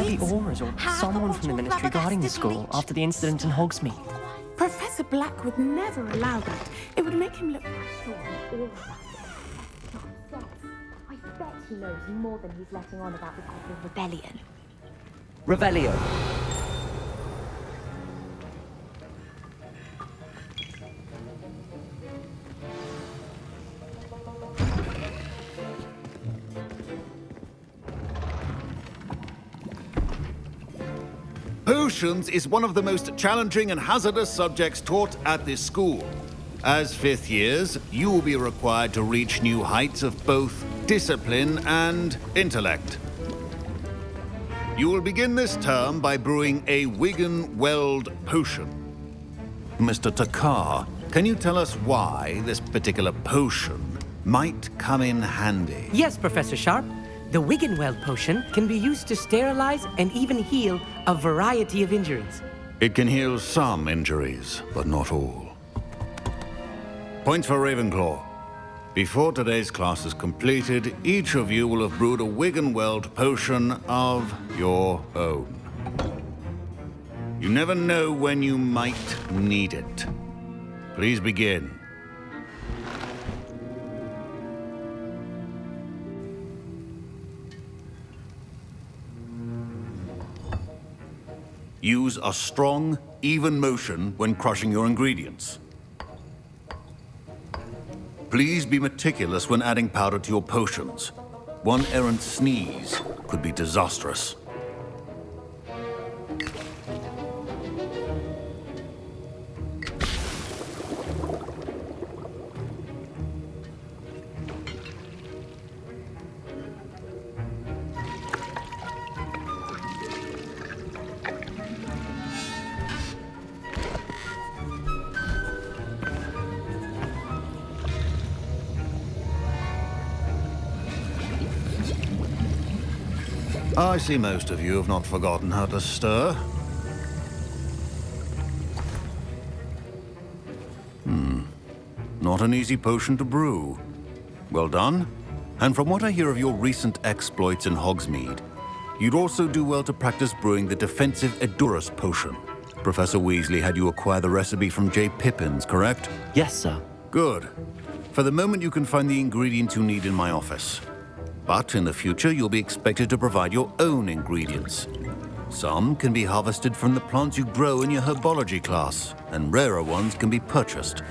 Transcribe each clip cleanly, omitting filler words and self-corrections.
could be auras or someone from the ministry guarding the school after the incident in Hogsmeade. Professor Black would never allow that. It would make him look all I bet he knows more than he's letting on about the Goblin Rebellion. Revelio. Potions is one of the most challenging and hazardous subjects taught at this school. As fifth years, you will be required to reach new heights of both discipline and intellect. You will begin this term by brewing a Wigan-Weld potion. Mr. Takar, can you tell us why this particular potion might come in handy? Yes, Professor Sharp. The Wiggenweld potion can be used to sterilize and even heal a variety of injuries. It can heal some injuries, but not all. Points for Ravenclaw. Before today's class is completed, each of you will have brewed a Wiggenweld potion of your own. You never know when you might need it. Please begin. Use a strong, even motion when crushing your ingredients. Please be meticulous when adding powder to your potions. One errant sneeze could be disastrous. I see most of you have not forgotten how to stir. Not an easy potion to brew. Well done. And from what I hear of your recent exploits in Hogsmeade, you'd also do well to practice brewing the defensive Edurus potion. Professor Weasley had you acquire the recipe from J. Pippins, correct? Yes, sir. Good. For the moment, you can find the ingredients you need in my office. But in the future, you'll be expected to provide your own ingredients. Some can be harvested from the plants you grow in your herbology class, and rarer ones can be purchased.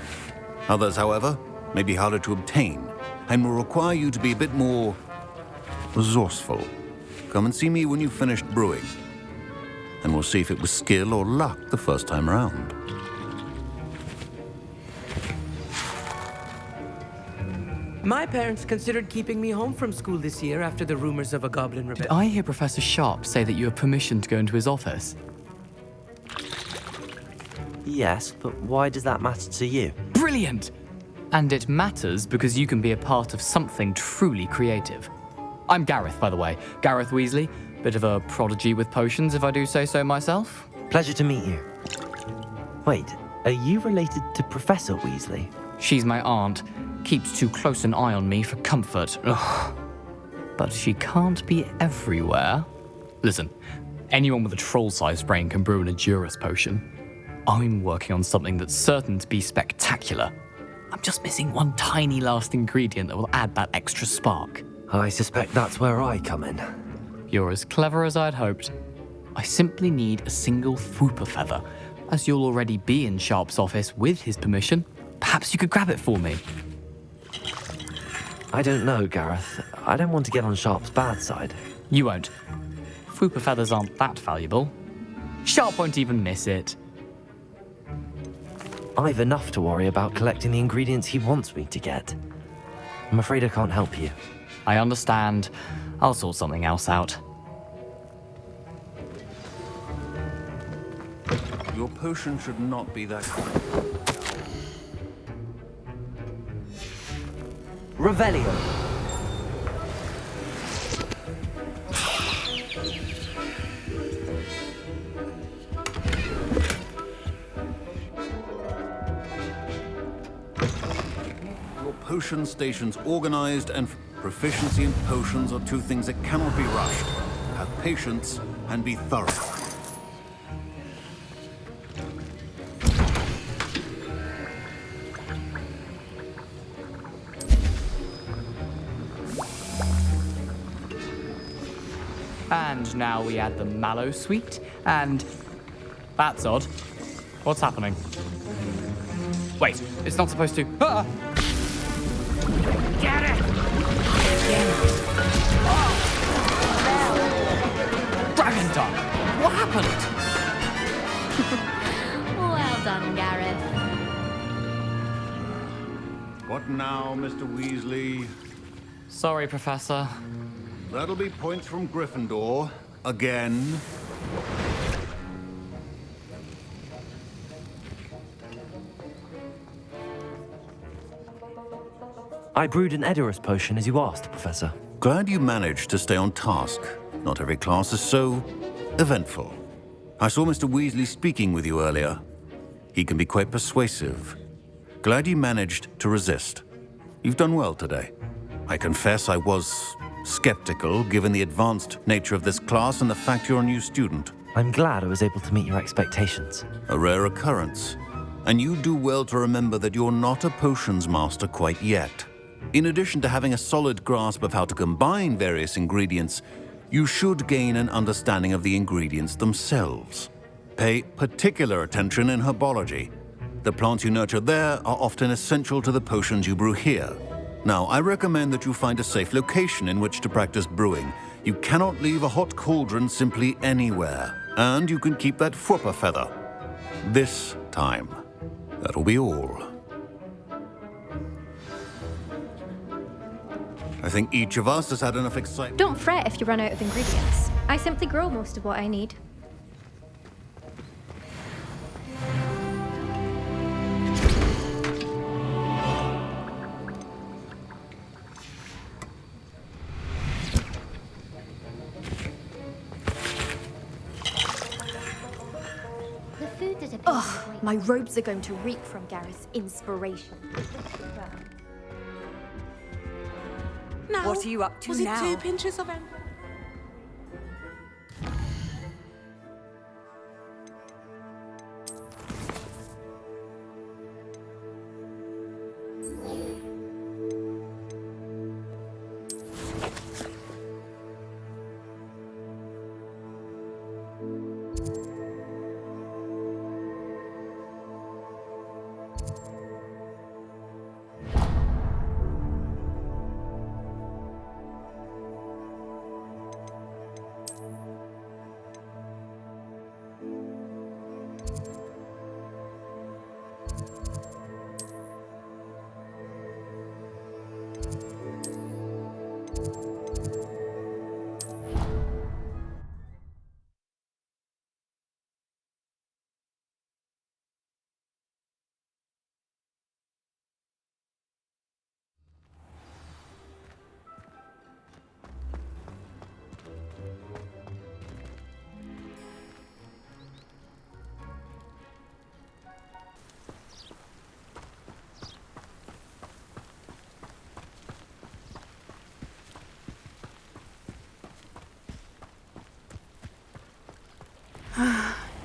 Others, however, may be harder to obtain, and will require you to be a bit more resourceful. Come and see me when you've finished brewing, and we'll see if it was skill or luck the first time around. My parents considered keeping me home from school this year after the rumors of a Goblin Did Rebellion. I hear Professor Sharp say that you have permission to go into his office? Yes, but why does that matter to you? Brilliant! And it matters because you can be a part of something truly creative. I'm Gareth, by the way. Gareth Weasley. Bit of a prodigy with potions, if I do say so myself. Pleasure to meet you. Wait, are you related to Professor Weasley? She's my aunt. Keeps too close an eye on me for comfort. Ugh. But she can't be everywhere. Listen, anyone with a troll-sized brain can brew an Edurus potion. I'm working on something that's certain to be spectacular. I'm just missing one tiny last ingredient that will add that extra spark. I suspect that's where I come in. You're as clever as I'd hoped. I simply need a single Fwooper feather. As you'll already be in Sharp's office with his permission, perhaps you could grab it for me. I don't know, Gareth. I don't want to get on Sharp's bad side. You won't. Fwooper feathers aren't that valuable. Sharp won't even miss it. I've enough to worry about collecting the ingredients he wants me to get. I'm afraid I can't help you. I understand. I'll sort something else out. Your potion should not be that Revelio. Your potion station's organized, and proficiency in potions are two things that cannot be rushed. Have patience and be thorough. And now we add the mallow sweet, and that's odd. What's happening? Wait, it's not supposed to. Ah! Get it! Dragon Tongue! What happened? Well done, Gareth. What now, Mr. Weasley? Sorry, Professor. That'll be points from Gryffindor. Again. I brewed an Edurus potion as you asked, Professor. Glad you managed to stay on task. Not every class is so eventful. I saw Mr. Weasley speaking with you earlier. He can be quite persuasive. Glad you managed to resist. You've done well today. I confess I was skeptical, given the advanced nature of this class and the fact you're a new student. I'm glad I was able to meet your expectations. A rare occurrence. And you do well to remember that you're not a potions master quite yet. In addition to having a solid grasp of how to combine various ingredients, you should gain an understanding of the ingredients themselves. Pay particular attention in herbology. The plants you nurture there are often essential to the potions you brew here. Now, I recommend that you find a safe location in which to practice brewing. You cannot leave a hot cauldron simply anywhere. And you can keep that Fwooper feather. This time. That'll be all. I think each of us has had enough excitement. Don't fret if you run out of ingredients. I simply grow most of what I need. The food that appears my robes are going to reek from Gareth's inspiration. Now, What are you up to was it now? 2 pinches of amber?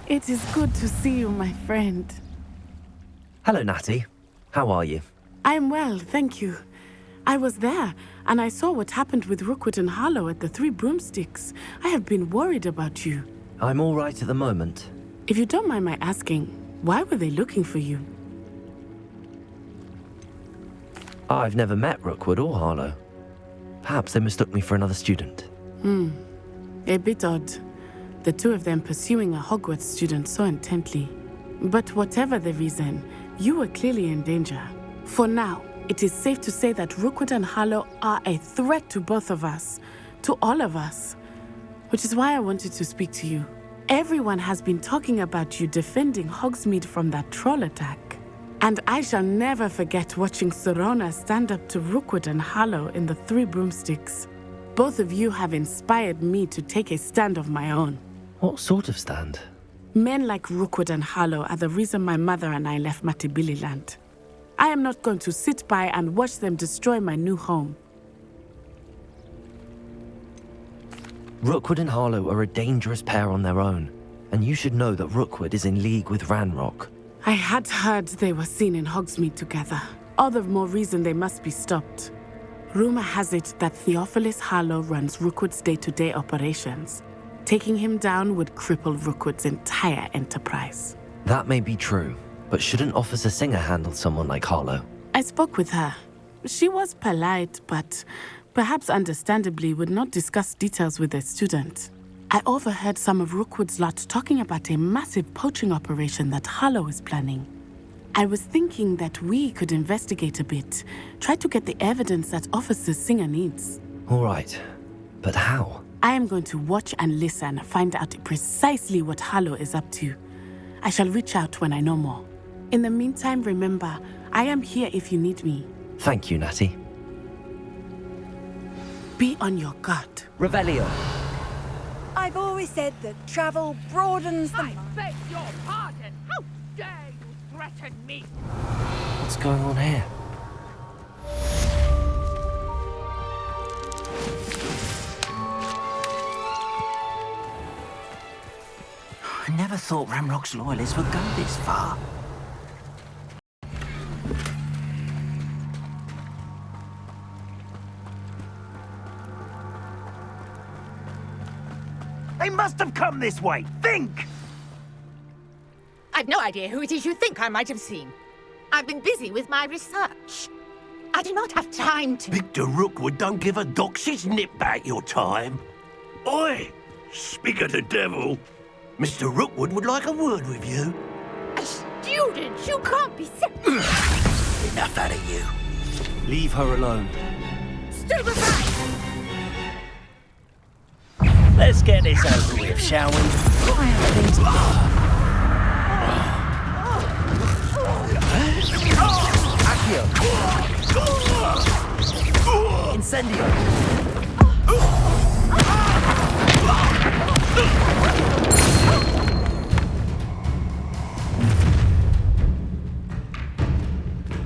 It is good to see you, my friend. Hello, Natty. How are you? I'm well, thank you. I was there, and I saw what happened with Rookwood and Harlow at the Three Broomsticks. I have been worried about you. I'm all right at the moment. If you don't mind my asking, why were they looking for you? I've never met Rookwood or Harlow. Perhaps they mistook me for another student. A bit odd. The two of them pursuing a Hogwarts student so intently. But whatever the reason, you were clearly in danger. For now, it is safe to say that Rookwood and Harlow are a threat to both of us. To all of us. Which is why I wanted to speak to you. Everyone has been talking about you defending Hogsmeade from that troll attack. And I shall never forget watching Sorona stand up to Rookwood and Harlow in the Three Broomsticks. Both of you have inspired me to take a stand of my own. What sort of stand? Men like Rookwood and Harlow are the reason my mother and I left Matabeleland. I am not going to sit by and watch them destroy my new home. Rookwood and Harlow are a dangerous pair on their own, and you should know that Rookwood is in league with Ranrock. I had heard they were seen in Hogsmeade together. All the more reason they must be stopped. Rumor has it that Theophilus Harlow runs Rookwood's day-to-day operations. Taking him down would cripple Rookwood's entire enterprise. That may be true, but shouldn't Officer Singer handle someone like Harlow? I spoke with her. She was polite, but perhaps understandably would not discuss details with a student. I overheard some of Rookwood's lot talking about a massive poaching operation that Harlow is planning. I was thinking that we could investigate a bit, try to get the evidence that Officer Singer needs. All right, but how? I am going to watch and listen, find out precisely what Harlow is up to. I shall reach out when I know more. In the meantime, remember, I am here if you need me. Thank you, Natty. Be on your guard. Revelio. I've always said that travel broadens the mind. Beg your pardon! How dare you threaten me? What's going on here? I never thought Ranrock's loyalists would go this far. They must have come this way! Think! I've no idea who it is you think I might have seen. I've been busy with my research. I do not have time to... Victor Rookwood don't give a doxy's nip back your time. Oi! Speak of the devil. Mr. Rookwood would like a word with you. A student? You can't be sick. Enough out of you. Leave her alone. Stand aside! Let's get this over with, shall we? Why are things... Accio! Incendio!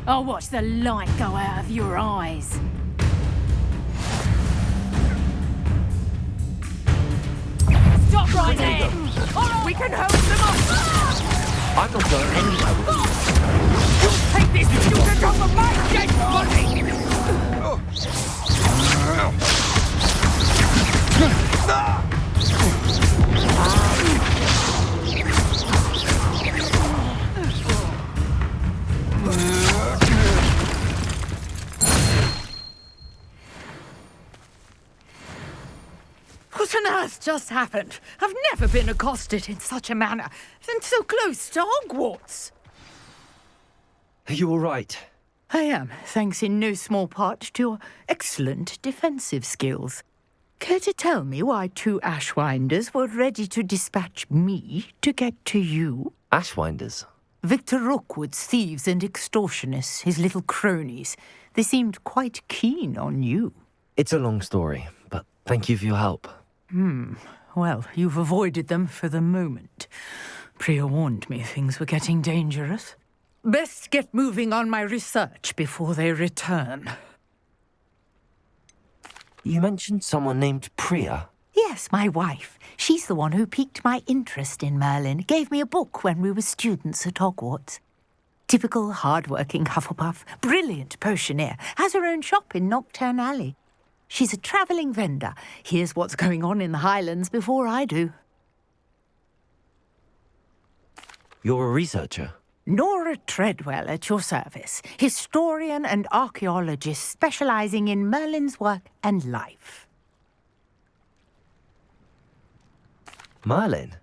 I'll watch the light go out of your eyes. Stop right there! We can hold them off! I'm not going anywhere with you. You'll take this student off of my dead body! What on earth just happened? I've never been accosted in such a manner, and so close to Hogwarts. Are you all right? I am, thanks in no small part to your excellent defensive skills. Care to tell me why two Ashwinders were ready to dispatch me to get to you? Ashwinders? Victor Rookwood's thieves and extortionists, his little cronies. They seemed quite keen on you. It's a long story, but thank you for your help. Well, you've avoided them for the moment. Priya warned me things were getting dangerous. Best get moving on my research before they return. You mentioned someone named Priya. Yes, my wife. She's the one who piqued my interest in Merlin. Gave me a book when we were students at Hogwarts. Typical hard-working Hufflepuff, brilliant potioneer, has her own shop in Nocturne Alley. She's a travelling vendor. Hears what's going on in the Highlands before I do. You're a researcher? Nora Treadwell at your service. Historian and archaeologist specialising in Merlin's work and life. Merlin?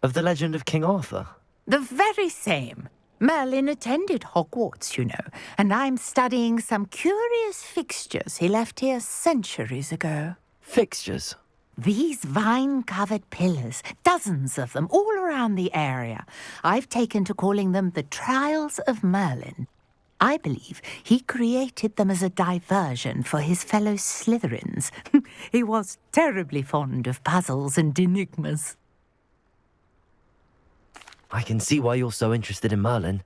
Of the legend of King Arthur? The very same. Merlin attended Hogwarts, you know, and I'm studying some curious fixtures he left here centuries ago. Fixtures? These vine-covered pillars, dozens of them, all around the area. I've taken to calling them the Trials of Merlin. I believe he created them as a diversion for his fellow Slytherins. He was terribly fond of puzzles and enigmas. I can see why you're so interested in Merlin.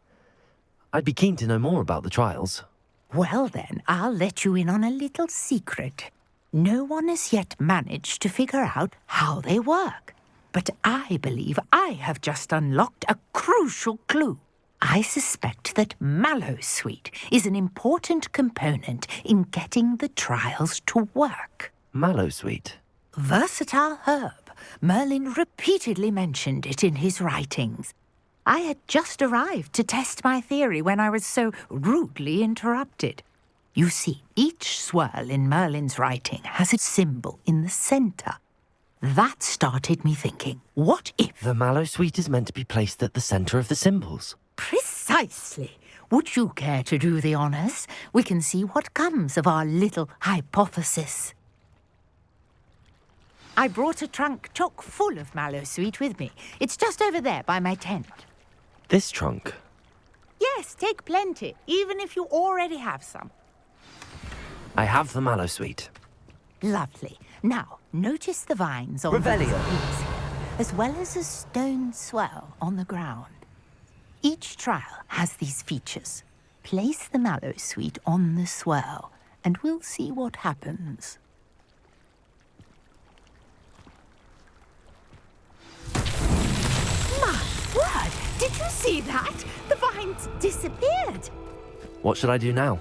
I'd be keen to know more about the trials. Well then, I'll let you in on a little secret. No one has yet managed to figure out how they work. But I believe I have just unlocked a crucial clue. I suspect that mallowsweet is an important component in getting the trials to work. Mallowsweet. Versatile herb. Merlin repeatedly mentioned it in his writings. I had just arrived to test my theory when I was so rudely interrupted. You see, each swirl in Merlin's writing has a symbol in the center. That started me thinking, what if... The mallowsweet is meant to be placed at the center of the symbols. Precisely. Would you care to do the honors? We can see what comes of our little hypothesis. I brought a trunk chock full of mallowsweet with me. It's just over there by my tent. This trunk? Yes, take plenty, even if you already have some. I have the mallowsweet. Lovely. Now, notice the vines on Revelio. the leaves here, as well as a stone swell on the ground. Each trial has these features. Place the mallowsweet on the swirl, and we'll see what happens. My word! Did you see that? The vines disappeared. What should I do now?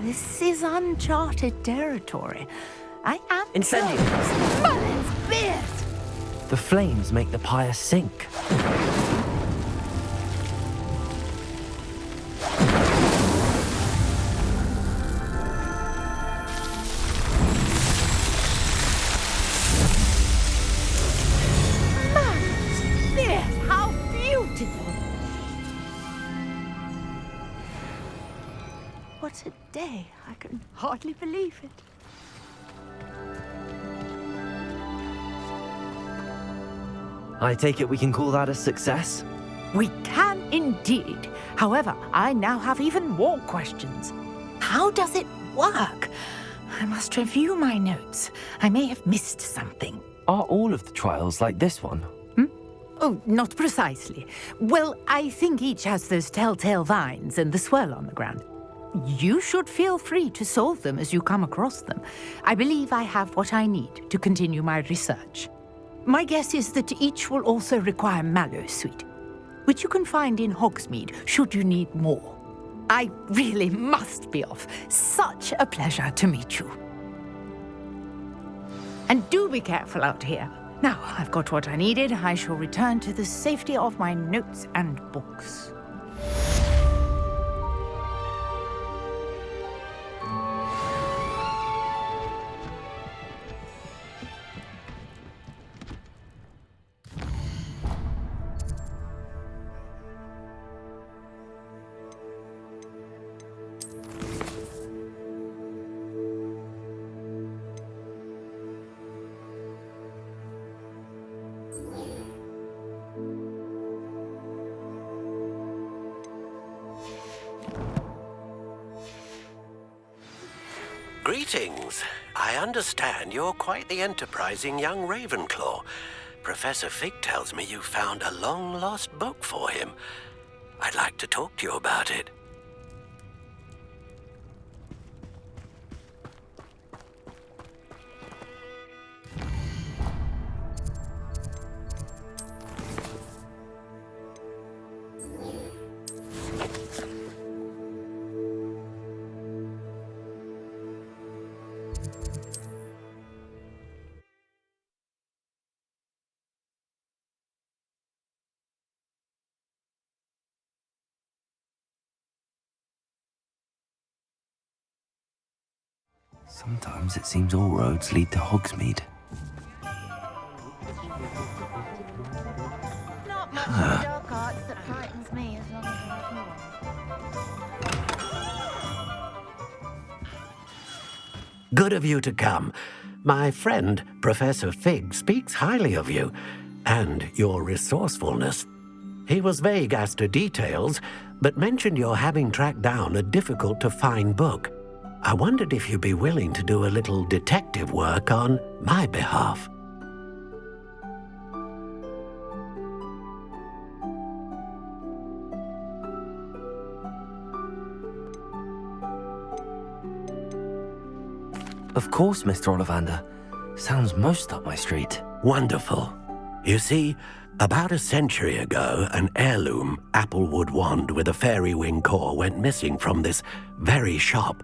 This is uncharted territory. I am... Incendio! Merlin's beard! The flames make the pyre sink. Merlin's beard! How beautiful! What a day. I can hardly believe it. I take it we can call that a success? We can indeed. However, I now have even more questions. How does it work? I must review my notes. I may have missed something. Are all of the trials like this one? Oh, not precisely. Well, I think each has those telltale vines and the swirl on the ground. You should feel free to solve them as you come across them. I believe I have what I need to continue my research. My guess is that each will also require mallowsweet, which you can find in Hogsmeade should you need more. I really must be off. Such a pleasure to meet you. And do be careful out here. Now I've got what I needed, I shall return to the safety of my notes and books. Greetings. I understand you're quite the enterprising young Ravenclaw. Professor Fig tells me you found a long-lost book for him. I'd like to talk to you about it. Sometimes it seems all roads lead to Hogsmeade. Not much of dark arts that frightens me as long as I'm Good of you to come. My friend, Professor Fig, speaks highly of you and your resourcefulness. He was vague as to details, but mentioned your having tracked down a difficult-to-find book. I wondered if you'd be willing to do a little detective work on my behalf. Of course, Mr. Ollivander. Sounds most up my street. Wonderful. You see, about a century ago, an heirloom applewood wand with a fairy wing core went missing from this very shop.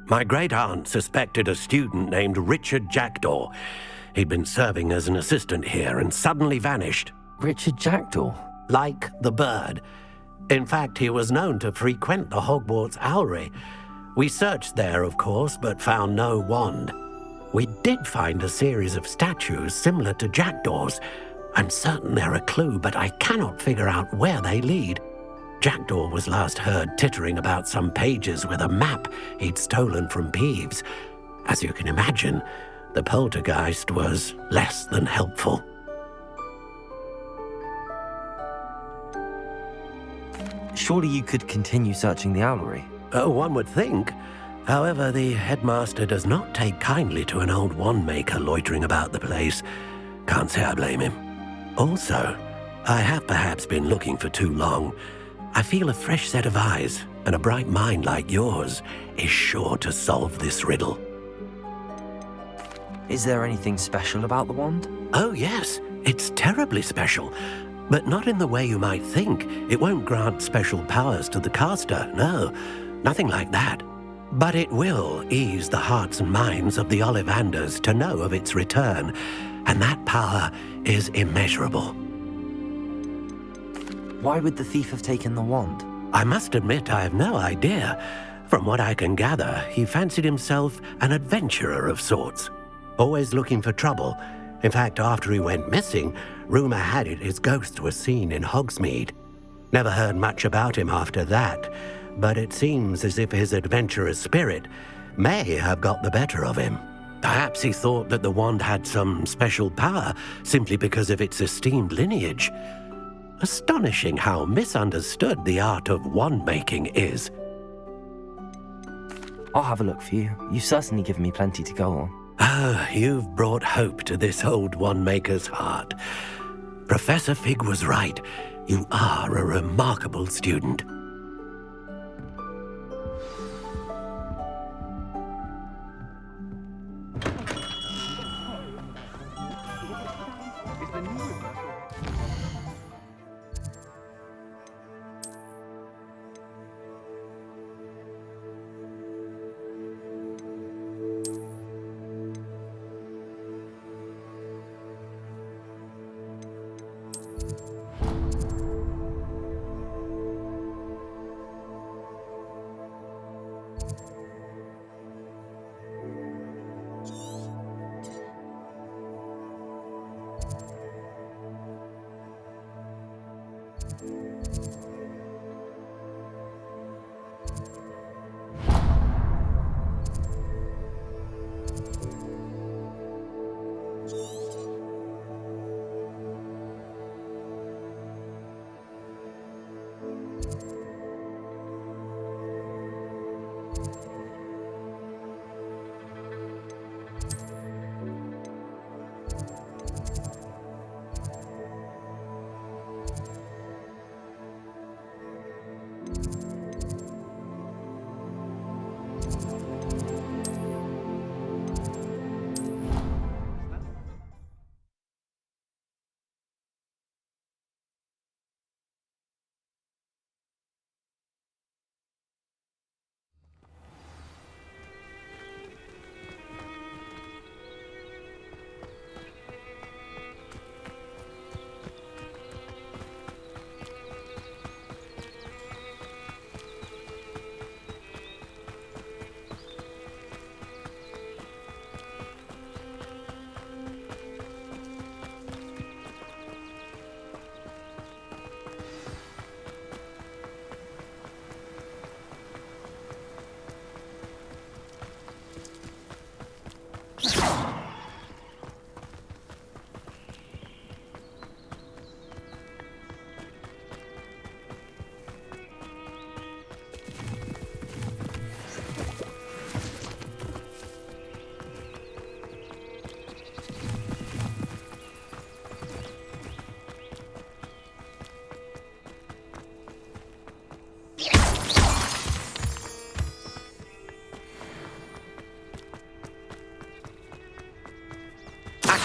My great-aunt suspected a student named Richard Jackdaw. He'd been serving as an assistant here and suddenly vanished. Richard Jackdaw? Like the bird. In fact, he was known to frequent the Hogwarts Owlery. We searched there, of course, but found no wand. We did find a series of statues similar to Jackdaw's. I'm certain they're a clue, but I cannot figure out where they lead. Jackdaw was last heard tittering about some pages with a map he'd stolen from Peeves. As you can imagine, the poltergeist was less than helpful. Surely you could continue searching the owlery. Oh, one would think. However, the headmaster does not take kindly to an old wand maker loitering about the place. Can't say I blame him. Also, I have perhaps been looking for too long. I feel a fresh set of eyes, and a bright mind like yours is sure to solve this riddle. Is there anything special about the wand? Oh, yes. It's terribly special. But not in the way you might think. It won't grant special powers to the caster, no. Nothing like that. But it will ease the hearts and minds of the Ollivanders to know of its return, and that power is immeasurable. Why would the thief have taken the wand? I must admit I have no idea. From what I can gather, he fancied himself an adventurer of sorts. Always looking for trouble. In fact, after he went missing, rumor had it his ghost was seen in Hogsmeade. Never heard much about him after that, but it seems as if his adventurous spirit may have got the better of him. Perhaps he thought that the wand had some special power simply because of its esteemed lineage. Astonishing how misunderstood the art of wand-making is. I'll have a look for you. You've certainly given me plenty to go on. Ah, you've brought hope to this old wand-maker's heart. Professor Fig was right. You are a remarkable student.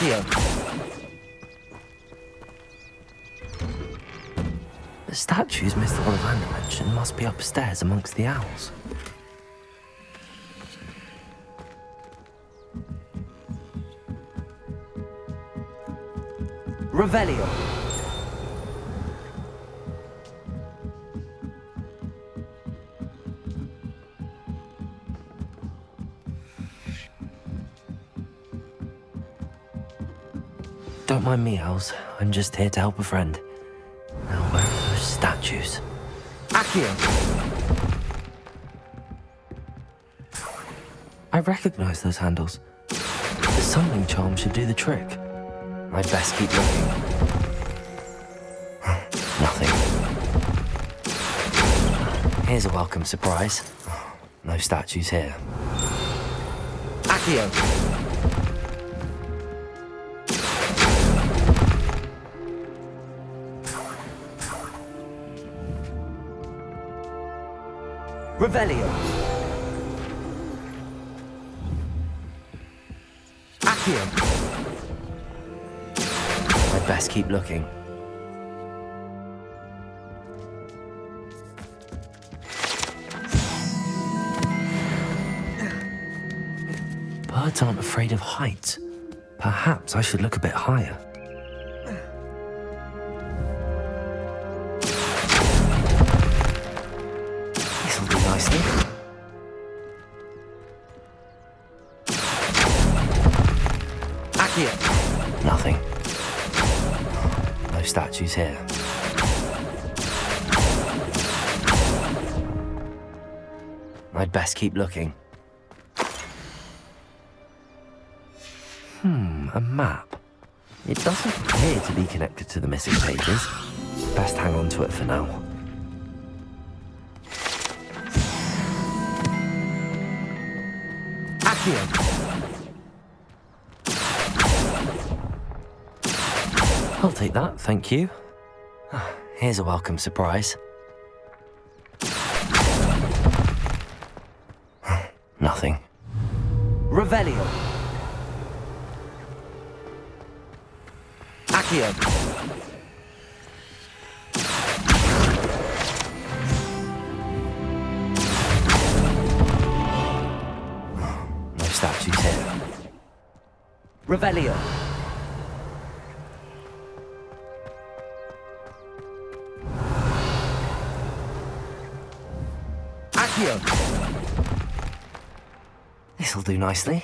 Accio! The statues Mr. Ollivander mentioned must be upstairs amongst the owls. Revelio! Don't mind me, owls. I'm just here to help a friend. Now, where are those statues? Accio! I recognize those handles. The summoning charm should do the trick. I'd best keep looking. Nothing. Here's a welcome surprise. No statues here. Accio! Revelio! Accio! I'd best keep looking. Birds aren't afraid of heights. Perhaps I should look a bit higher. This'll do nicely. Accio! Nothing. No statues here. I'd best keep looking. A map. It doesn't appear to be connected to the missing pages. Best hang on to it for now. Accio! I'll take that, thank you. Here's a welcome surprise. Nothing. Revelio! Accio! No statues here. Revelio! Accio! This'll do nicely.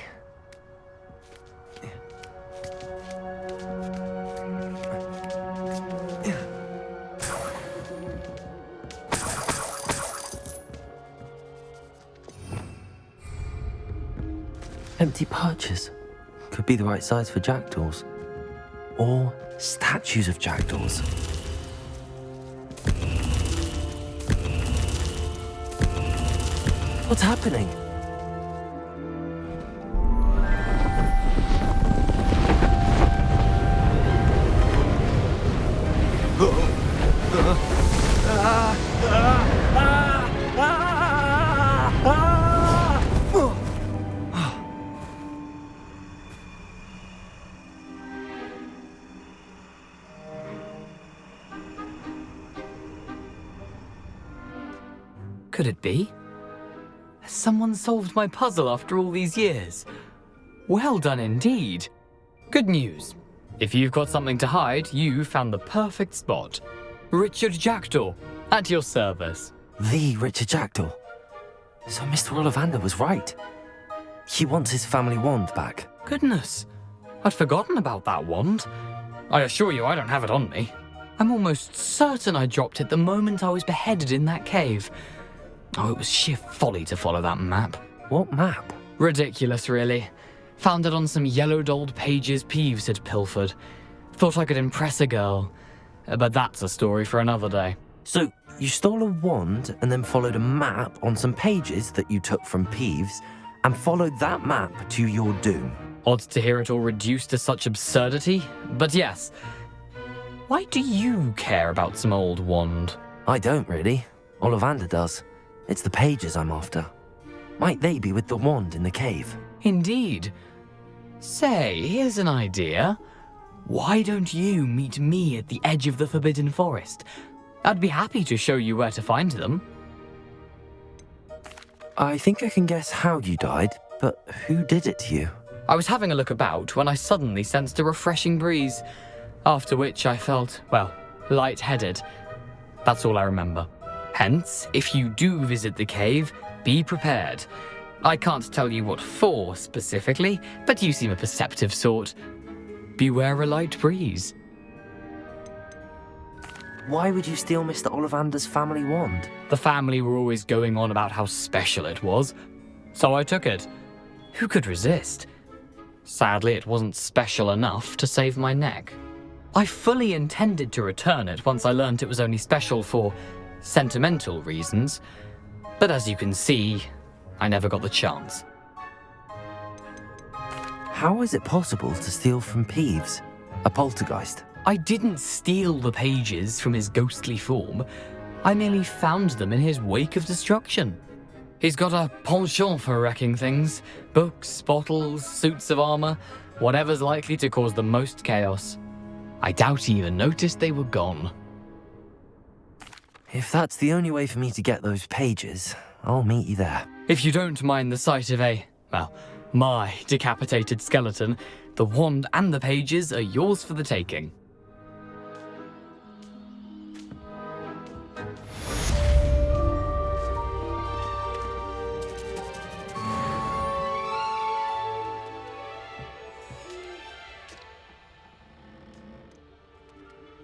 Empty perches. Could be the right size for jackdaws. Or statues of jackdaws. What's happening? Could it be? Has someone solved my puzzle after all these years? Well done indeed. Good news. If you've got something to hide, you found the perfect spot. Richard Jackdaw, at your service. The Richard Jackdaw. So Mr. Ollivander was right. He wants his family wand back. Goodness, I'd forgotten about that wand. I assure you I don't have it on me. I'm almost certain I dropped it the moment I was beheaded in that cave. Oh, it was sheer folly to follow that map. What map? Ridiculous, really. Found it on some yellowed old pages Peeves had pilfered. Thought I could impress a girl. But that's a story for another day. So, you stole a wand and then followed a map on some pages that you took from Peeves and followed that map to your doom. Odd to hear it all reduced to such absurdity, but yes. Why do you care about some old wand? I don't, really. Ollivander does. It's the pages I'm after. Might they be with the wand in the cave? Indeed. Say, here's an idea. Why don't you meet me at the edge of the Forbidden Forest? I'd be happy to show you where to find them. I think I can guess how you died, but who did it to you? I was having a look about when I suddenly sensed a refreshing breeze, after which I felt, well, lightheaded. That's all I remember. Hence, if you do visit the cave, be prepared. I can't tell you what for specifically, but you seem a perceptive sort. Beware a light breeze. Why would you steal Mr. Ollivander's family wand? The family were always going on about how special it was, so I took it. Who could resist? Sadly, it wasn't special enough to save my neck. I fully intended to return it once I learned it was only special for sentimental reasons, but as you can see, I never got the chance. How is it possible to steal from Peeves, a poltergeist? I didn't steal the pages from his ghostly form. I merely found them in his wake of destruction. He's got a penchant for wrecking things. Books, bottles, suits of armor, whatever's likely to cause the most chaos. I doubt he even noticed they were gone. If that's the only way for me to get those pages, I'll meet you there. If you don't mind the sight of my decapitated skeleton, the wand and the pages are yours for the taking.